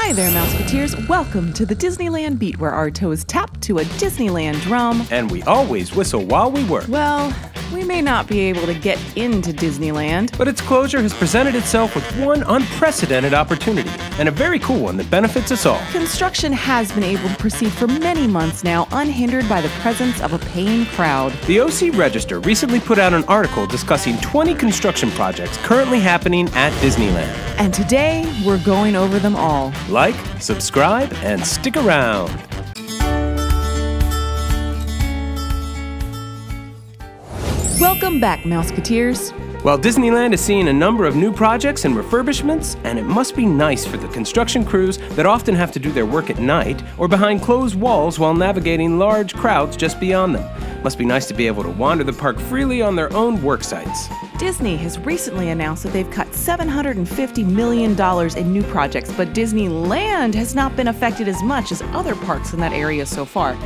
Hi there, Mouseketeers. Welcome to the Disneyland beat, where our toes tap to a Disneyland drum. And we always whistle while we work. Well, we may not be able to get into Disneyland, but its closure has presented itself with one unprecedented opportunity, and a very cool one that benefits us all. Construction has been able to proceed for many months now, unhindered by the presence of a paying crowd. The OC Register recently put out an article discussing 20 construction projects currently happening at Disneyland. And today, we're going over them all. Like, subscribe, and stick around. Welcome back, Mouseketeers. Well, Disneyland is seeing a number of new projects and refurbishments, and it must be nice for the construction crews that often have to do their work at night or behind closed walls while navigating large crowds just beyond them. Must be nice to be able to wander the park freely on their own work sites. Disney has recently announced that they've cut $750 million in new projects, but Disneyland has not been affected as much as other parks in that area so far.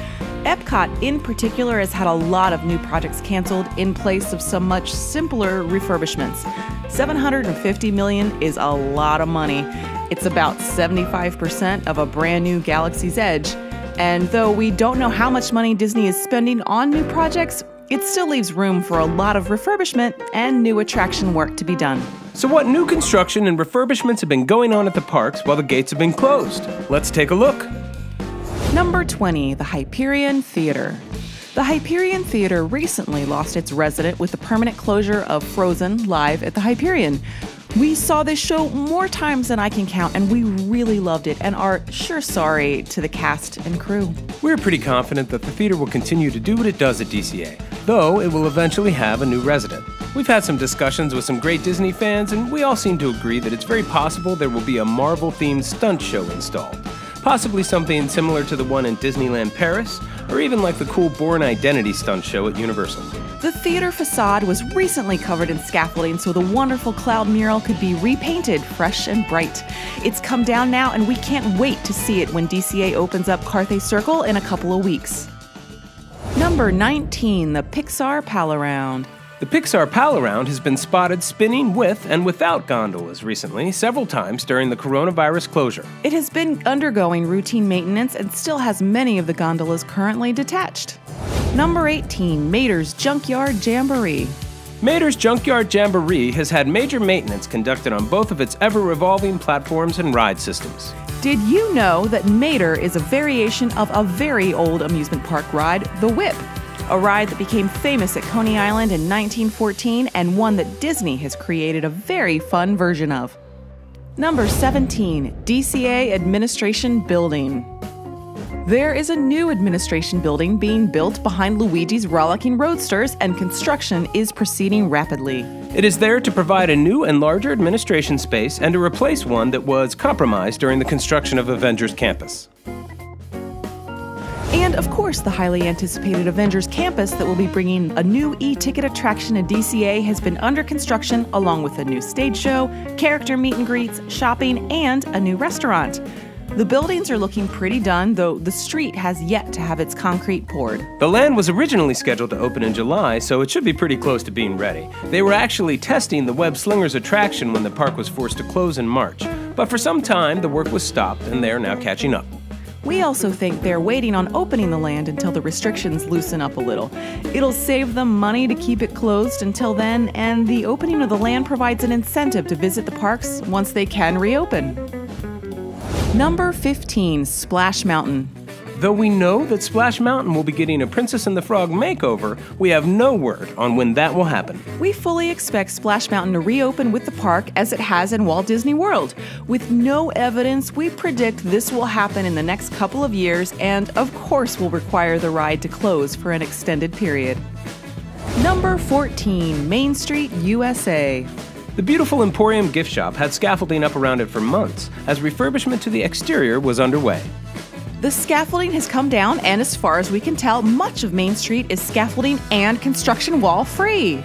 Epcot in particular has had a lot of new projects canceled in place of some much simpler refurbishments. $750 million is a lot of money. It's about 75% of a brand new Galaxy's Edge. And though we don't know how much money Disney is spending on new projects, it still leaves room for a lot of refurbishment and new attraction work to be done. So what new construction and refurbishments have been going on at the parks while the gates have been closed? Let's take a look. Number 20, the Hyperion Theater. The Hyperion Theater recently lost its resident with the permanent closure of Frozen live at the Hyperion. We saw this show more times than I can count, and we really loved it and are sure sorry to the cast and crew. We're pretty confident that the theater will continue to do what it does at DCA, though it will eventually have a new resident. We've had some discussions with some great Disney fans, and we all seem to agree that it's very possible there will be a Marvel-themed stunt show installed. Possibly something similar to the one in Disneyland Paris, or even like the cool Bourne Identity stunt show at Universal. The theater facade was recently covered in scaffolding so the wonderful cloud mural could be repainted fresh and bright. It's come down now, and we can't wait to see it when DCA opens up Carthay Circle in a couple of weeks. Number 19, the PIXAR Pal-Around. The PIXAR Pal-Around has been spotted spinning with and without gondolas recently, several times during the coronavirus closure. It has been undergoing routine maintenance and still has many of the gondolas currently detached. Number 18, MATER'S Junkyard Jamboree. MATER'S Junkyard Jamboree has had major maintenance conducted on both of its ever-revolving platforms and ride systems. Did you know that Mater is a variation of a very old amusement park ride, the Whip? A ride that became famous at Coney Island in 1914 and one that Disney has created a very fun version of. Number 17, DCA Administration Building. There is a new administration building being built behind Luigi's Rollicking Roadsters, and construction is proceeding rapidly. It is there to provide a new and larger administration space and to replace one that was compromised during the construction of Avengers Campus. And of course, the highly anticipated Avengers Campus that will be bringing a new e-ticket attraction to DCA has been under construction, along with a new stage show, character meet and greets, shopping, and a new restaurant. The buildings are looking pretty done, though the street has yet to have its concrete poured. The land was originally scheduled to open in July, so it should be pretty close to being ready. They were actually testing the Web Slingers attraction when the park was forced to close in March, but for some time the work was stopped and they are now catching up. We also think they're waiting on opening the land until the restrictions loosen up a little. It'll save them money to keep it closed until then, and the opening of the land provides an incentive to visit the parks once they can reopen. Number 15, Splash Mountain. Though we know that Splash Mountain will be getting a Princess and the Frog makeover, we have no word on when that will happen. We fully expect Splash Mountain to reopen with the park as it has in Walt Disney World. With no evidence, we predict this will happen in the next couple of years and, of course, will require the ride to close for an extended period. Number 14, Main Street, USA. The beautiful Emporium gift shop had scaffolding up around it for months, as refurbishment to the exterior was underway. The scaffolding has come down, and as far as we can tell, much of Main Street is scaffolding and construction wall free.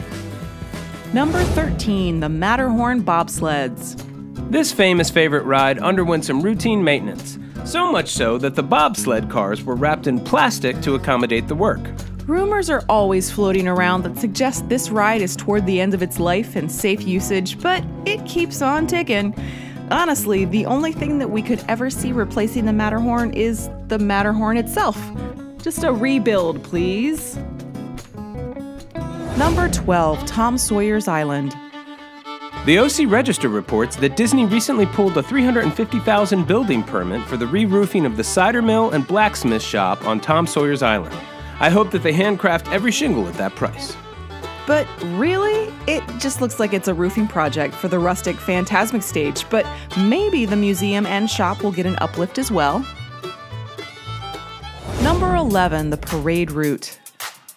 Number 13, the Matterhorn Bobsleds. This famous favorite ride underwent some routine maintenance, so much so that the bobsled cars were wrapped in plastic to accommodate the work. Rumors are always floating around that suggest this ride is toward the end of its life and safe usage, but it keeps on ticking. Honestly, the only thing that we could ever see replacing the Matterhorn is the Matterhorn itself. Just a rebuild, please. Number 12, Tom Sawyer's Island. The OC Register reports that Disney recently pulled a $350,000 building permit for the re-roofing of the cider mill and blacksmith shop on Tom Sawyer's Island. I hope that they handcraft every shingle at that price. But really, it just looks like it's a roofing project for the rustic Fantasmic stage, but maybe the museum and shop will get an uplift as well. Number 11, the parade route.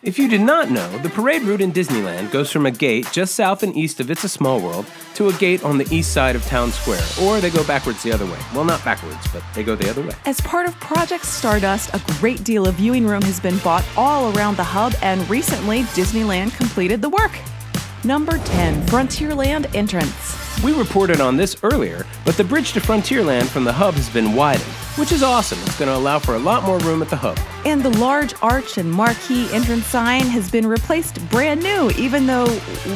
If you did not know, the parade route in Disneyland goes from a gate just south and east of It's a Small World to a gate on the east side of Town Square, or they go backwards the other way. Well, not backwards, but they go the other way. As part of Project Stardust, a great deal of viewing room has been bought all around the hub, and recently Disneyland completed the work. Number 10, Frontierland entrance. We reported on this earlier, but the bridge to Frontierland from the hub has been widened, which is awesome. It's going to allow for a lot more room at the hub. And the large arch and marquee entrance sign has been replaced brand new, even though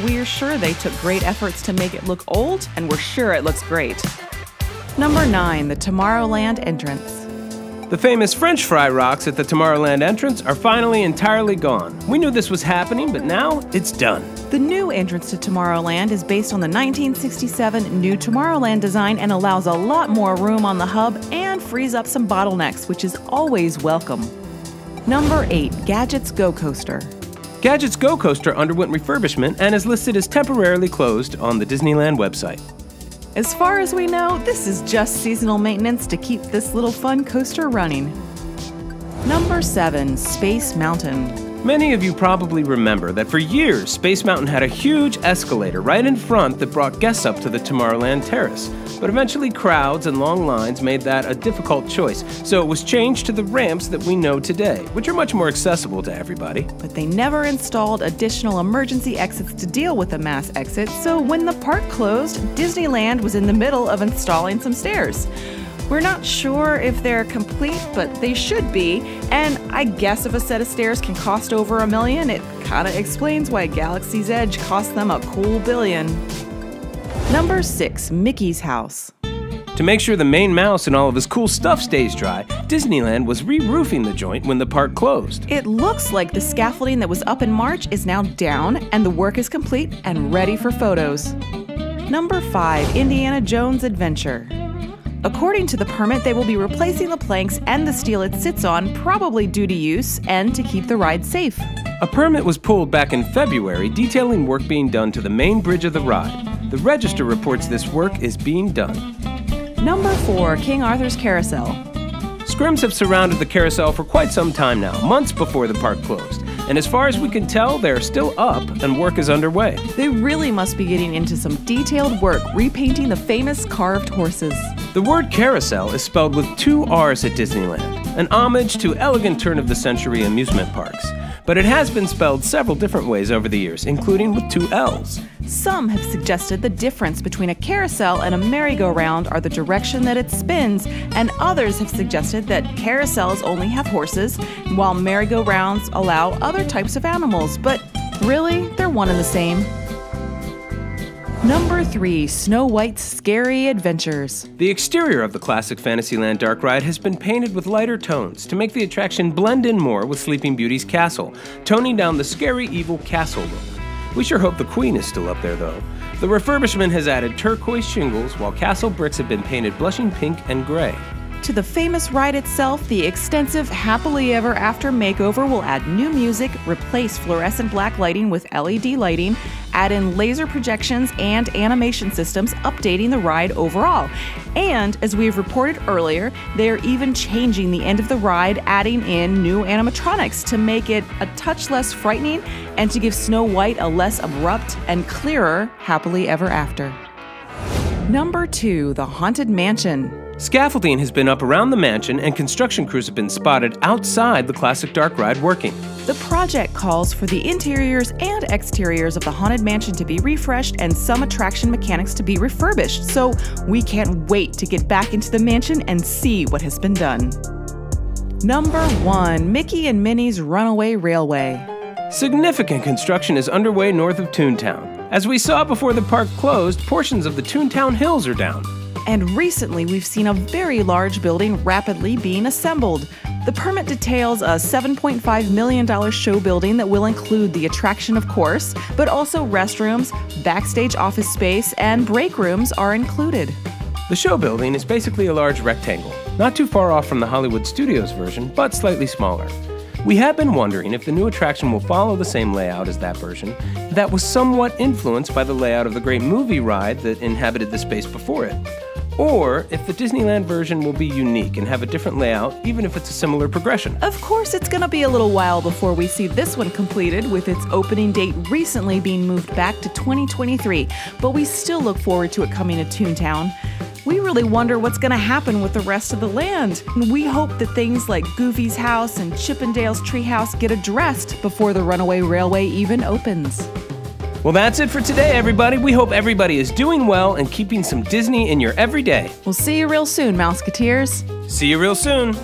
we're sure they took great efforts to make it look old, and we're sure it looks great. Number 9, the Tomorrowland entrance. The famous French fry rocks at the Tomorrowland entrance are finally entirely gone. We knew this was happening, but now it's done. The new entrance to Tomorrowland is based on the 1967 New Tomorrowland design and allows a lot more room on the hub and frees up some bottlenecks, which is always welcome. Number 8, GADGET'S Go Coaster. GADGET'S Go Coaster underwent refurbishment and is listed as temporarily closed on the Disneyland website. As far as we know, this is just seasonal maintenance to keep this little fun coaster running. Number 7, Space Mountain. Many of you probably remember that for years, Space Mountain had a huge escalator right in front that brought guests up to the Tomorrowland Terrace. But eventually crowds and long lines made that a difficult choice, so it was changed to the ramps that we know today, which are much more accessible to everybody. But they never installed additional emergency exits to deal with the mass exit, so when the park closed, Disneyland was in the middle of installing some stairs. We're not sure if they're complete, but they should be, and I guess if a set of stairs can cost over $1 million, it kinda explains why Galaxy's Edge cost them a cool $1 billion. Number 6, Mickey's House. To make sure the main mouse and all of his cool stuff stays dry, Disneyland was re-roofing the joint when the park closed. It looks like the scaffolding that was up in March is now down, and the work is complete and ready for photos. Number 5, Indiana Jones Adventure. According to the permit, they will be replacing the planks and the steel it sits on, probably due to use and to keep the ride safe. A permit was pulled back in February detailing work being done to the main bridge of the ride. The Register reports this work is being done. Number 4, King Arthur's Carousel. Scrims have surrounded the carousel for quite some time now, months before the park closed. And as far as we can tell, they're still up and work is underway. They really must be getting into some detailed work repainting the famous carved horses. The word carousel is spelled with 2 R's at Disneyland, an homage to elegant turn-of-the-century amusement parks. But it has been spelled several different ways over the years, including with 2 L's. Some have suggested the difference between a carousel and a merry-go-round are the direction that it spins, and others have suggested that carousels only have horses, while merry-go-rounds allow other types of animals, but really, they're one and the same. Number 3, Snow White's Scary Adventures. The exterior of the classic Fantasyland dark ride has been painted with lighter tones to make the attraction blend in more with Sleeping Beauty's castle, toning down the scary evil castle look. We sure hope the Queen is still up there though. The refurbishment has added turquoise shingles while castle bricks have been painted blushing pink and gray. To the famous ride itself, the extensive Happily Ever After makeover will add new music, replace fluorescent black lighting with LED lighting, add in laser projections and animation systems, updating the ride overall. And, as we've reported earlier, they are even changing the end of the ride, adding in new animatronics to make it a touch less frightening and to give Snow White a less abrupt and clearer Happily Ever After. Number 2, the Haunted Mansion. Scaffolding has been up around the mansion and construction crews have been spotted outside the classic dark ride working. The project calls for the interiors and exteriors of the Haunted Mansion to be refreshed and some attraction mechanics to be refurbished, so we can't wait to get back into the mansion and see what has been done. Number 1, Mickey and Minnie's Runaway Railway. Significant construction is underway north of Toontown. As we saw before the park closed, portions of the Toontown Hills are down. And recently, we've seen a very large building rapidly being assembled. The permit details a $7.5 million show building that will include the attraction, of course, but also restrooms, backstage office space, and break rooms are included. The show building is basically a large rectangle, not too far off from the Hollywood Studios version, but slightly smaller. We have been wondering if the new attraction will follow the same layout as that version, that was somewhat influenced by the layout of the great movie ride that inhabited the space before it. Or if the Disneyland version will be unique and have a different layout, even if it's a similar progression. Of course, it's going to be a little while before we see this one completed, with its opening date recently being moved back to 2023, but we still look forward to it coming to Toontown. We really wonder what's going to happen with the rest of the land. We hope that things like Goofy's house and Chippendale's treehouse get addressed before the Runaway Railway even opens. Well, that's it for today, everybody. We hope everybody is doing well and keeping some Disney in your everyday. We'll see you real soon, Mouseketeers. See you real soon.